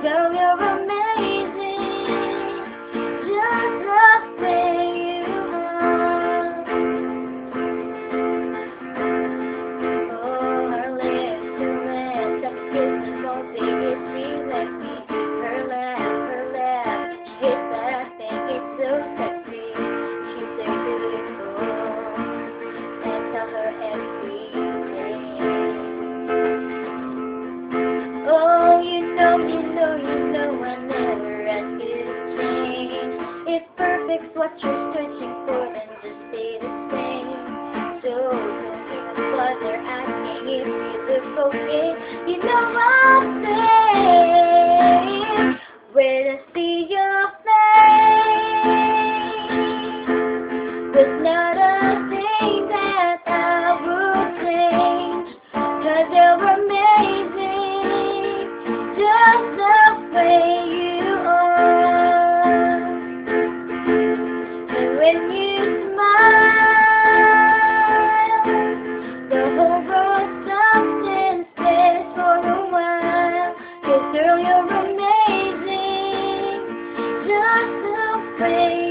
Girl, you're amazing, just the way you are. Oh, her lips, that kiss me more, baby, she let me. Her laugh, she hits that I think it's so sexy. She's so beautiful, and tell her every day. Oh, I never ask you to change. If perfect's what you're searching for, then just stay the same. So don't even bother asking if you look okay. You know I'll say when I see your face, there's not a thing that I would change, 'cause you're amazing, just the way you are. And when you smile, the whole world stops and stares for a while. 'Cause girl, you're amazing, just the way